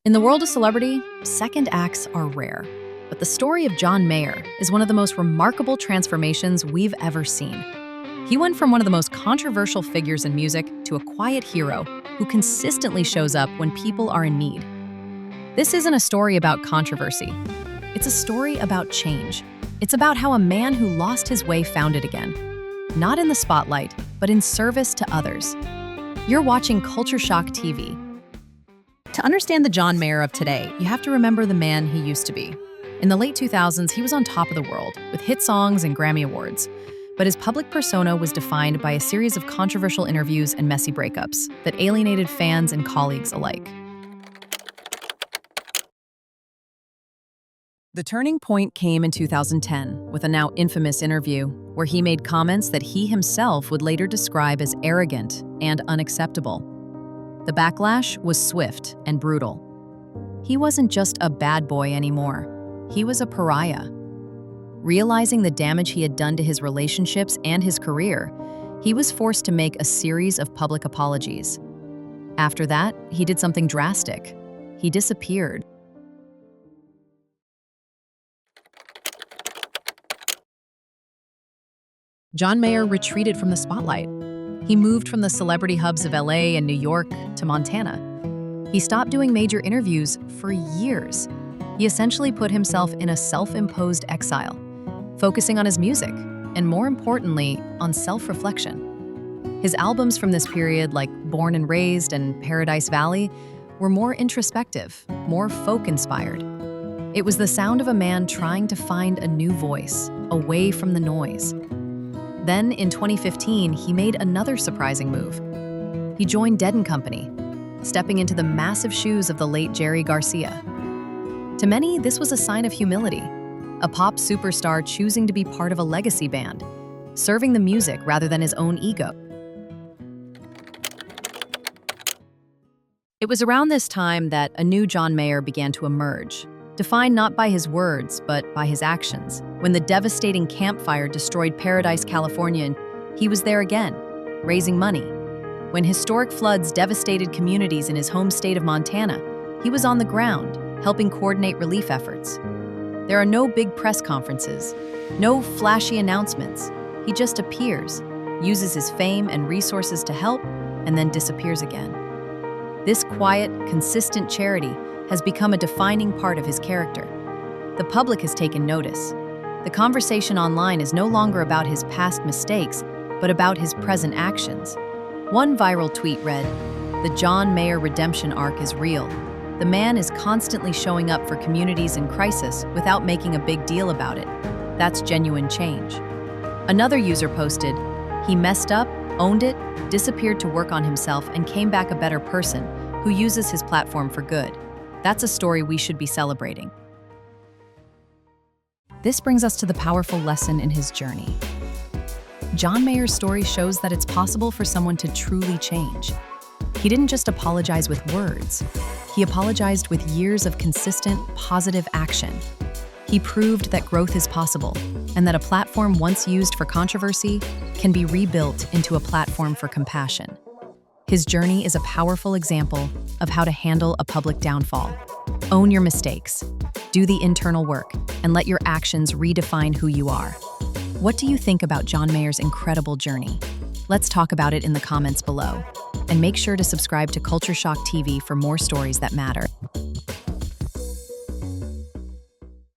In the world of celebrity, second acts are rare. But the story of John Mayer is one of the most remarkable transformations we've ever seen. He went from one of the most controversial figures in music to a quiet hero who consistently shows up when people are in need. This isn't a story about controversy. It's a story about change. It's about how a man who lost his way found it again. Not in the spotlight, but in service to others. You're watching Culture Shock TV. To understand the John Mayer of today, you have to remember the man he used to be. In the late 2000s, he was on top of the world, with hit songs and Grammy Awards. But his public persona was defined by a series of controversial interviews and messy breakups that alienated fans and colleagues alike. The turning point came in 2010 with a now infamous interview where he made comments that he himself would later describe as arrogant and unacceptable. The backlash was swift and brutal. He wasn't just a bad boy anymore. He was a pariah. Realizing the damage he had done to his relationships and his career, he was forced to make a series of public apologies. After that, he did something drastic. He disappeared. John Mayer retreated from the spotlight. He moved from the celebrity hubs of LA and New York to Montana. He stopped doing major interviews for years. He essentially put himself in a self-imposed exile, focusing on his music, and more importantly, on self-reflection. His albums from this period, like Born and Raised and Paradise Valley, were more introspective, more folk-inspired. It was the sound of a man trying to find a new voice, away from the noise. Then, in 2015, he made another surprising move. He joined Dead & Company, stepping into the massive shoes of the late Jerry Garcia. To many, this was a sign of humility, a pop superstar choosing to be part of a legacy band, serving the music rather than his own ego. It was around this time that a new John Mayer began to emerge, defined not by his words, but by his actions. When the devastating Camp Fire destroyed Paradise, California, he was there again, raising money. When historic floods devastated communities in his home state of Montana, he was on the ground, helping coordinate relief efforts. There are no big press conferences, no flashy announcements. He just appears, uses his fame and resources to help, and then disappears again. This quiet, consistent charity has become a defining part of his character. The public has taken notice. The conversation online is no longer about his past mistakes, but about his present actions. One viral tweet read, "The John Mayer redemption arc is real. The man is constantly showing up for communities in crisis without making a big deal about it. That's genuine change." Another user posted, "He messed up, owned it, disappeared to work on himself, and came back a better person who uses his platform for good. That's a story we should be celebrating." This brings us to the powerful lesson in his journey. John Mayer's story shows that it's possible for someone to truly change. He didn't just apologize with words. He apologized with years of consistent, positive action. He proved that growth is possible, and that a platform once used for controversy can be rebuilt into a platform for compassion. His journey is a powerful example of how to handle a public downfall. Own your mistakes, do the internal work, and let your actions redefine who you are. What do you think about John Mayer's incredible journey? Let's talk about it in the comments below. And make sure to subscribe to Culture Shock TV for more stories that matter.